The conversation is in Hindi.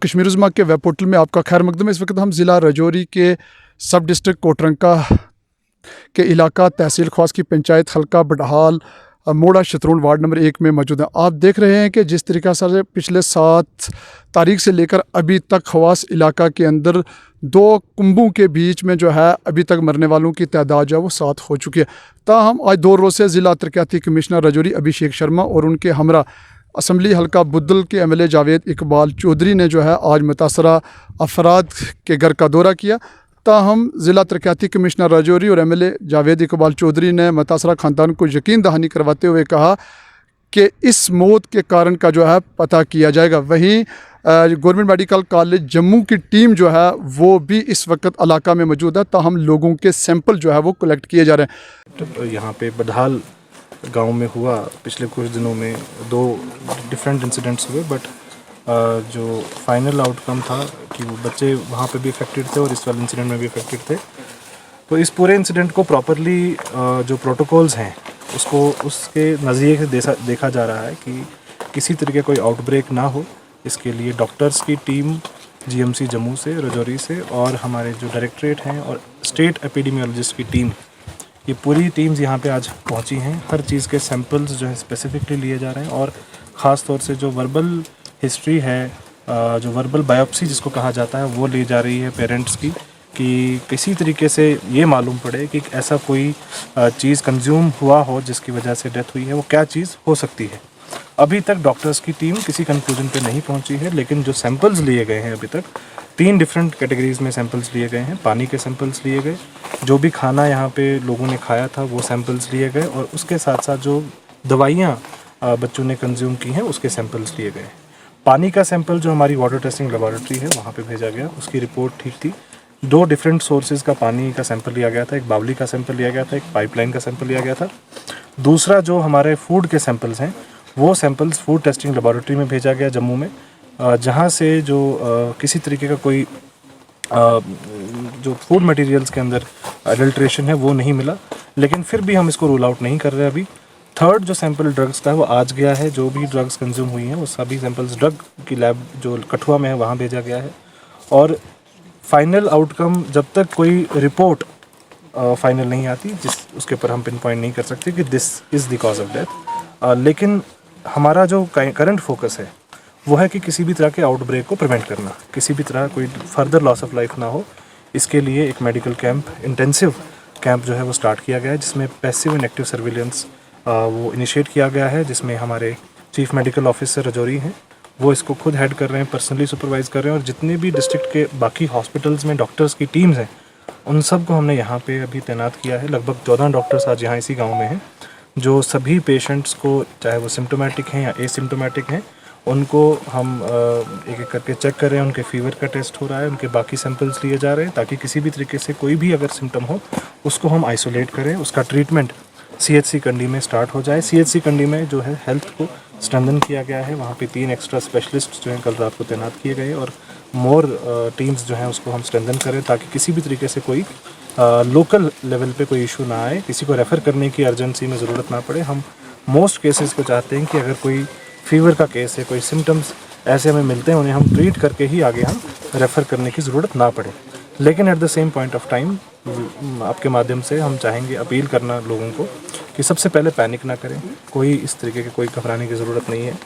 कश्मीर उज़्मा के वेब पोर्टल में आपका खैर मकदम है। इस वक्त हम ज़िला राजौरी के सब डिस्ट्रिक्ट कोटरंका के इलाका तहसील ख्वास की पंचायत हल्का बडहाल मोड़ा शतरून वार्ड नंबर 1 में मौजूद हैं। आप देख रहे हैं कि जिस तरीक़ा से पिछले 7 तारीख से लेकर अभी तक खवास इलाका के अंदर 2 कुंभों के बीच में जो है अभी तक मरने वालों की तादाद जो है वो 7 हो चुकी है। ताहम आज 2 रोज़ से ज़िला तरक्याती कमिश्नर राजौरी अभिषेक शर्मा और उनके हमरा असम्बली हल्का बुद्दल के एमएलए जावेद इकबाल चौधरी ने जो है आज मुतासरा अफराद के घर का दौरा किया। ताहम ज़िला तरक्याती कमिश्नर राजौरी और एमएलए जावेद इकबाल चौधरी ने मुतासरा ख़ानदान को यकीन दहानी करवाते हुए कहा कि इस मौत के कारण का जो है पता किया जाएगा। वहीं गवर्नमेंट मेडिकल कॉलेज जम्मू की टीम जो है वो भी इस वक्त इलाका में मौजूद है। ताहम लोगों के सैंपल जो है वो कलेक्ट किए जा रहे हैं। तो यहाँ पे बडहाल गांव में हुआ पिछले कुछ दिनों में 2 डिफरेंट इंसिडेंट्स हुए, बट जो फाइनल आउटकम था कि वो बच्चे वहाँ पे भी इफेक्टेड थे और इस वाले इंसिडेंट में भी इफेक्टेड थे। तो इस पूरे इंसिडेंट को प्रॉपरली जो प्रोटोकॉल्स हैं उसको उसके नज़रिए से देखा जा रहा है कि किसी तरीके कोई आउटब्रेक ना हो। इसके लिए डॉक्टर्स की टीम जीएमसी जम्मू से, राजौरी से और हमारे जो डायरेक्टरेट हैं और स्टेट एपिडेमियोलॉजिस्ट की टीम, ये पूरी टीम्स यहाँ पे आज पहुँची हैं। हर चीज़ के सैंपल्स जो है स्पेसिफिकली लिए जा रहे हैं और ख़ास तौर से जो वर्बल हिस्ट्री है, जो वर्बल बायोप्सी जिसको कहा जाता है, वो ली जा रही है पेरेंट्स की, कि किसी तरीके से ये मालूम पड़े कि ऐसा कोई चीज़ कंज्यूम हुआ हो जिसकी वजह से डेथ हुई है, वो क्या चीज़ हो सकती है। अभी तक डॉक्टर्स की टीम किसी कंक्लूजन पे नहीं पहुंची है, लेकिन जो सैंपल्स लिए गए हैं अभी तक 3 डिफरेंट कैटेगरीज़ में सैंपल्स लिए गए हैं। पानी के सैंपल्स लिए गए, जो भी खाना यहाँ पे लोगों ने खाया था वो सैंपल्स लिए गए, और उसके साथ साथ जो दवाइयाँ बच्चों ने कंज्यूम की हैं उसके सैंपल्स लिए गए। पानी का सैंपल जो हमारी वाटर टेस्टिंग लेबॉरेटरी है वहाँ पे भेजा गया, उसकी रिपोर्ट ठीक थी। 2 डिफरेंट सोर्सेज का पानी का सैंपल लिया गया था, एक बावली का सैंपल लिया गया था, एक पाइपलाइन का सैंपल लिया गया था। दूसरा जो हमारे फूड के सैंपल्स हैं वो सैंपल्स फूड टेस्टिंग लेबॉरेटरी में भेजा गया जम्मू में, जहाँ से जो किसी तरीके का कोई जो फूड मटेरियल्स के अंदर अडल्ट्रेशन है वो नहीं मिला, लेकिन फिर भी हम इसको रूल आउट नहीं कर रहे अभी। थर्ड जो सैंपल ड्रग्स का है वो आज गया है, जो भी ड्रग्स कंज्यूम हुई हैं वो सभी सैंपल्स ड्रग की लैब जो कठुआ में है वहाँ भेजा गया है। और फाइनल आउटकम जब तक कोई रिपोर्ट फाइनल नहीं आती जिस उसके ऊपर हम पिन पॉइंट नहीं कर सकते कि this is the cause of death. लेकिन हमारा जो करंट फोकस है वो है कि किसी भी तरह के आउटब्रेक को प्रिवेंट करना, किसी भी तरह कोई फर्दर लॉस ऑफ लाइफ ना हो। इसके लिए एक मेडिकल कैंप, इंटेंसिव कैंप जो है वो स्टार्ट किया गया है, जिसमें पैसिव एंड एक्टिव सर्विलेंस वो इनिशिएट किया गया है, जिसमें हमारे चीफ मेडिकल ऑफिसर राजौरी हैं, वो इसको खुद हेड कर रहे हैं, पर्सनली सुपरवाइज कर रहे हैं। और जितने भी डिस्ट्रिक्ट के बाकी हॉस्पिटल्स में डॉक्टर्स की टीम्स हैं उन सब को हमने यहाँ पे अभी तैनात किया है। लगभग 14 डॉक्टर्स आज यहाँ इसी गाँव में हैं, जो सभी पेशेंट्स को, चाहे वो सिम्टोमेटिक हैं या एसिम्टोमेटिक हैं, उनको हम एक एक करके चेक कर रहे हैं। उनके फीवर का टेस्ट हो रहा है, उनके बाकी सैंपल्स लिए जा रहे हैं, ताकि किसी भी तरीके से कोई भी अगर सिम्टम हो उसको हम आइसोलेट करें, उसका ट्रीटमेंट सीएचसी कंडी में स्टार्ट हो जाए। सीएचसी कंडी में जो है हेल्थ को स्ट्रेंथन किया गया है, वहाँ पे 3 एक्स्ट्रा स्पेशलिस्ट जो हैं कल रात को तैनात किए गए, और मोर टीम्स जो हैं उसको हम स्ट्रेंथन करें, ताकि किसी भी तरीके से कोई लोकल लेवल पे कोई इशू ना आए, किसी को रेफ़र करने की अर्जेंसी में ज़रूरत ना पड़े। हम मोस्ट केसेस को चाहते हैं कि अगर कोई फीवर का केस है, कोई सिम्टम्स ऐसे हमें मिलते हैं, उन्हें हम ट्रीट करके ही आगे हम रेफ़र करने की ज़रूरत ना पड़े। लेकिन at the same point of time आपके माध्यम से हम चाहेंगे अपील करना लोगों को कि सबसे पहले पैनिक ना करें, कोई इस तरीके के कोई घबराने की ज़रूरत नहीं है।